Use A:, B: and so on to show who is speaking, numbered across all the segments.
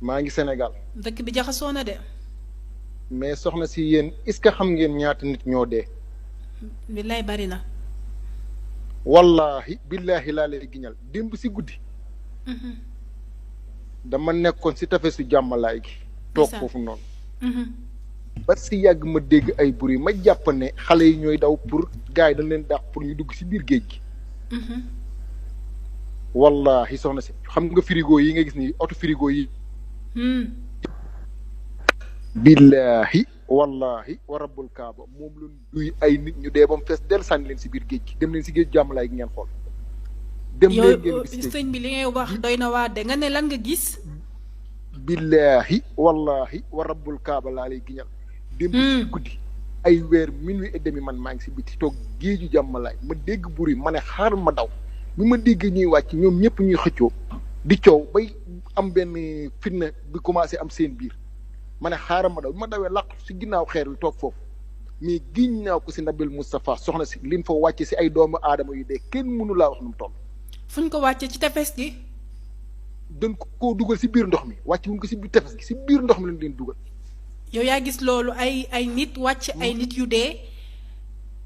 A: maa ngi Sénégal.
B: dëkk bi jaxasoo na de.
A: mais soxna si yéen est-ce que xam ngeen ñaata nit ñoo dee.
B: billaay bari na.
A: wallahi billahi laa lay giñal démb si guddi. dama nekkoon si tefesu jàmmalaay gi. toog foofu noonu. ba si yàgg ma dégg ay bruit ma jàpp ne xale yi ñooy daw pour gars yi dañ leen dàq pour ñu dugg si biir géej gi. wallahi soxna si xam nga frigo yi nga gis ni oto frigo yi. billahi wallahi wa rabbul kaaba moom la duy ay nit ñu dee ba mu fees del sànni leen si biir géej gi dem leen si géej jàmmalaay gi ngeen xool. dem leen ngeen gis
B: sëñ bi li ngay wax doy na waa de nga ne lan nga gis.
A: billahi wallahi wa rabbul kaaba laa lay giñal. dem si guddi ay weer minuit et demi man maa ngi si biti toog géeju jàmmalaay ma dégg buri ma ne xaar ma daw bi ma dégg ñuy wàcc ñoom ñëpp ñuy xëccoo di coow bay am benn fitna bi commencé am seen biir ma ne xaaral ma daw bi ma dawee làq si ginnaaw xeer wi toog foofu mais giñ naa ko si Nabil Moustapha soxna si liñ fa wàcce si ay doomu aadama yu dee kenn mënu laa wax nu mu toll.
B: fuñ ko wàcce ci tefes gi.
A: dañ koo dugal si biir ndox mi wàcc wuñ ko si biir tefes gi si biir ndox mi lañ leen dugal.
B: yow yaa gis loolu ay nit wàcc ay nit yu dee.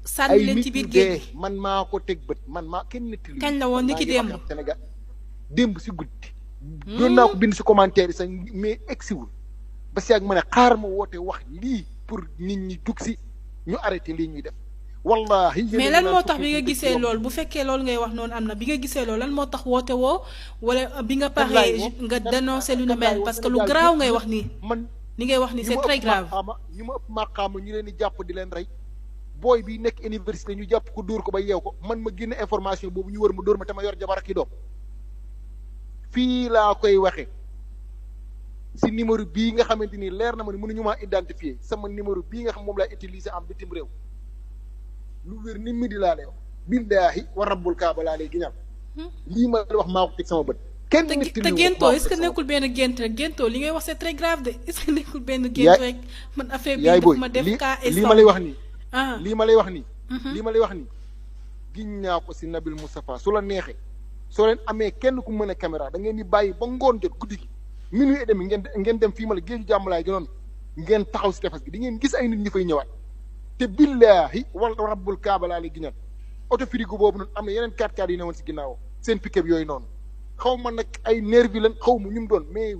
B: sànni leen ci biir géej gi
A: man maa ko teg bët man maa kenn nit li
B: kañ la woon ni ki démb
A: Sénégal démb si guddi. doon naa ko bind si commentaire yi sax mais egsiwul ba si ak ma ne xaar ma woote wax lii pour nit ñi dugg si ñu arrêté lii ñuy def. wallahi
B: mais lan moo tax bi nga gisee loolu bu fekkee loolu ngay wax noonu am na bi nga gisee loolu lan moo tax woote woo wala bi nga paree nga dénoncé lu ne mel parce que lu garaaw ngay wax nii.
A: man
B: li ngay wax nii c'est très grave.
A: ñu ma ëpp maqaama ñu leen di jàpp di leen rey. booy bi nekk université ñu jàpp ko dóor ko ba yeew ko man ma génne information boobu ñu wër ma dóor ma te ma yor jabar ak i doom fii laa koy waxe si numéro bii nga xamante ni leer na ma ne mënuñu maa identifier sama numéro bii nga xam moom laa utiliser am bitim réew lu wér ni mi di laa lay wax billaahi wa rabbul kaaba laa lay giñal lii ma wax maa ko teg sama bët kenn
B: te géntoo est-ce que nekkul benn gént rek géntoo li ngay wax c'est très grave de est-ce que nekkul benn gént rek man affaire bi daf ma def cas
A: lii ma lay wax nii lii ma lay wax nii lii ma lay wax nii giñ naa ko si Nabil Moustapha su la neexee soo leen amee kenn ku mën a caméra da ngeen di bàyyi ba ngoon jot guddi gi minuit et demi ngeen dem fii ma la géeju jàmmalaay gi noonu ngeen taxaw si tefes gi di ngeen gis ay nit ñi fay ñëwaat te billaahi wal rabbul kaaba laa lay giñal oto frigo boobu noonu am na yeneen 4x4 yi ne woon si ginnaaw seen pick-up yooyu noonu xaw ma nag ay nervi lan xaw ma ñu mu doon mais